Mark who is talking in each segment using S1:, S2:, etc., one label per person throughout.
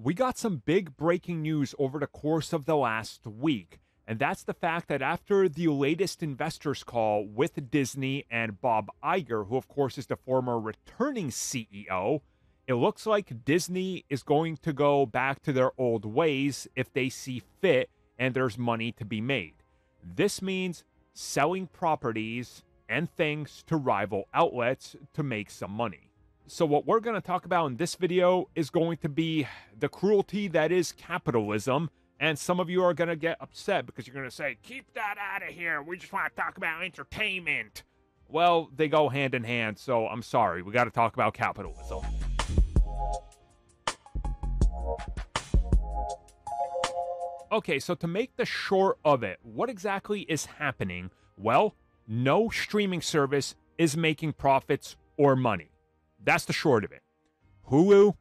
S1: We got some big breaking news over the course of the last week, and that's the fact that after the latest investors call with Disney and Bob Iger, who of course is the former returning CEO, it looks like Disney is going to go back to their old ways if they see fit and there's money to be made. This means selling properties and things to rival outlets to make some money. So what we're going to talk about in this video is going to be the cruelty that is capitalism, and some of you are going to get upset because you're going to say, keep that out of here, we just want to talk about entertainment. Well, they go hand in hand, so I'm sorry, we got to talk about capitalism. Okay, so to make the short of it, what exactly is happening? Well, no streaming service is making profits or money. That's the short of it. Hulu,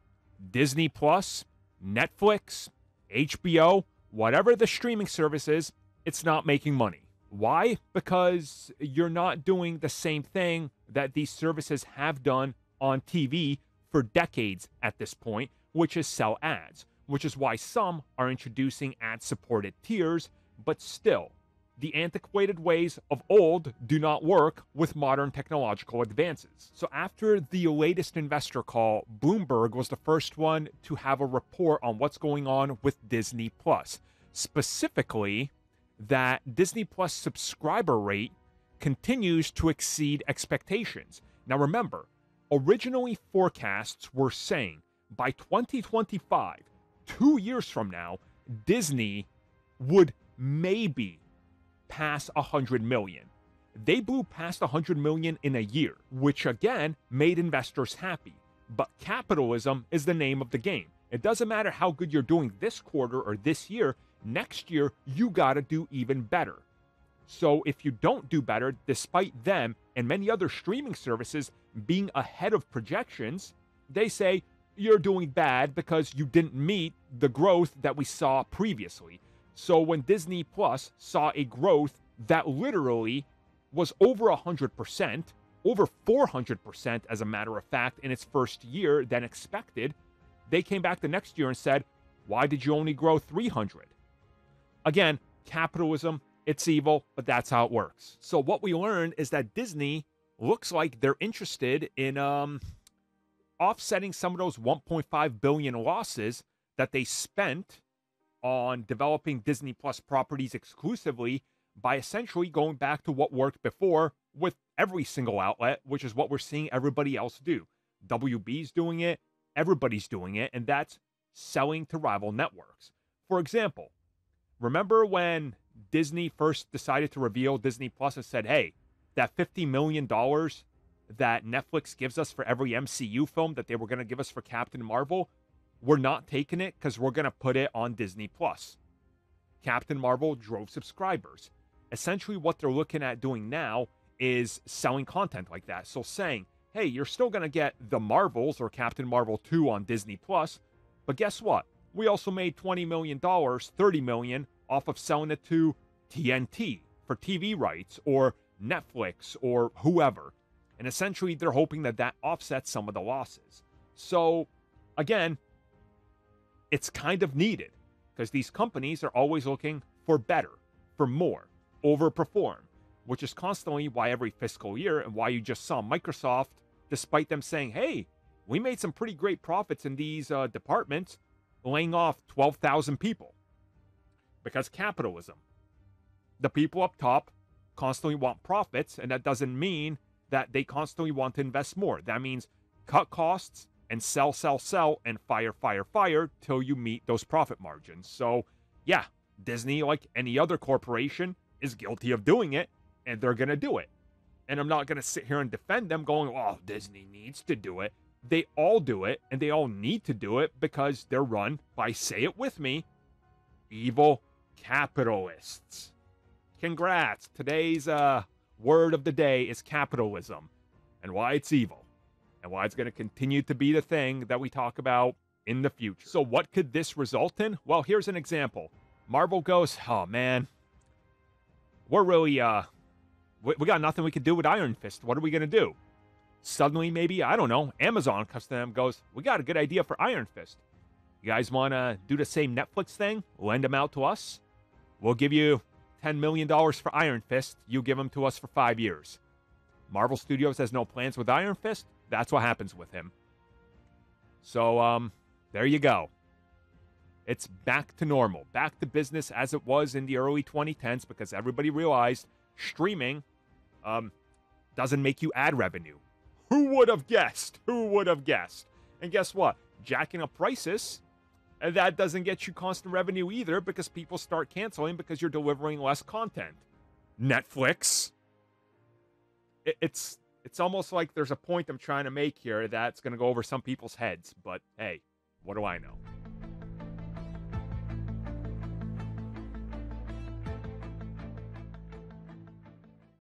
S1: Disney Plus, Netflix, HBO, whatever the streaming service is, it's not making money. Why? Because you're not doing the same thing that these services have done on TV for decades at this point, which is sell ads, which is why some are introducing ad-supported tiers, but still, the antiquated ways of old do not work with modern technological advances. So after the latest investor call, Bloomberg was the first one to have a report on what's going on with Disney Plus. Specifically, that Disney Plus subscriber rate continues to exceed expectations. Now remember, originally forecasts were saying by 2025, 2 years from now, Disney would maybe pass 100 million. They blew past 100 million in a year, which again made investors happy. But capitalism is the name of the game. It doesn't matter how good you're doing this quarter or this year, next year you gotta do even better. So if you don't do better, despite them and many other streaming services being ahead of projections, they say you're doing bad because you didn't meet the growth that we saw previously. So when Disney Plus saw a growth that literally was over 100%, over 400% as a matter of fact in its first year than expected, they came back the next year and said, why did you only grow 300? Again, capitalism, it's evil, but that's how it works. So what we learned is that Disney looks like they're interested in offsetting some of those 1.5 billion losses that they spent on developing Disney Plus properties exclusively by essentially going back to what worked before with every single outlet, which is what we're seeing everybody else do. WB's doing it, everybody's doing it, and that's selling to rival networks. For example, remember when Disney first decided to reveal Disney Plus and said, hey, that $50 million that Netflix gives us for every MCU film that they were going to give us for Captain Marvel, we're not taking it because we're going to put it on Disney Plus. Captain Marvel drove subscribers. Essentially what they're looking at doing now is selling content like that. So saying, hey, you're still going to get the Marvels or Captain Marvel 2 on Disney Plus, but guess what? We also made $20 million, $30 million off of selling it to TNT for TV rights or Netflix or whoever. And essentially they're hoping that that offsets some of the losses. So again, it's kind of needed because these companies are always looking for better, for more, overperform, which is constantly why every fiscal year and why you just saw Microsoft, despite them saying, hey, we made some pretty great profits in these departments, laying off 12,000 people. Because capitalism. The people up top constantly want profits, and that doesn't mean that they constantly want to invest more. That means cut costs and sell, and fire till you meet those profit margins. So, yeah, Disney, like any other corporation, is guilty of doing it, and they're going to do it. And I'm not going to sit here and defend them going, oh, Disney needs to do it. They all do it, and they all need to do it because they're run by, say it with me, evil capitalists. Congrats. Today's word of the day is capitalism and why it's evil. And why it's going to continue to be the thing that we talk about in the future. So what could this result in? Well, here's an example. Marvel goes, oh man, we're really, we got nothing we can do with Iron Fist. What are we going to do? Suddenly, maybe, I don't know, Amazon comes to them and goes, we got a good idea for Iron Fist. You guys want to do the same Netflix thing? Lend them out to us. We'll give you $10 million for Iron Fist. You give them to us for 5 years. Marvel Studios has no plans with Iron Fist. That's what happens with him. So, there you go. It's back to normal, back to business as it was in the early 2010s, because everybody realized streaming doesn't make you ad revenue. Who would have guessed? Who would have guessed? And guess what? Jacking up prices, and that doesn't get you constant revenue either, because people start canceling because you're delivering less content. Netflix. It's almost like there's a point I'm trying to make here that's going to go over some people's heads, but hey, what do I know?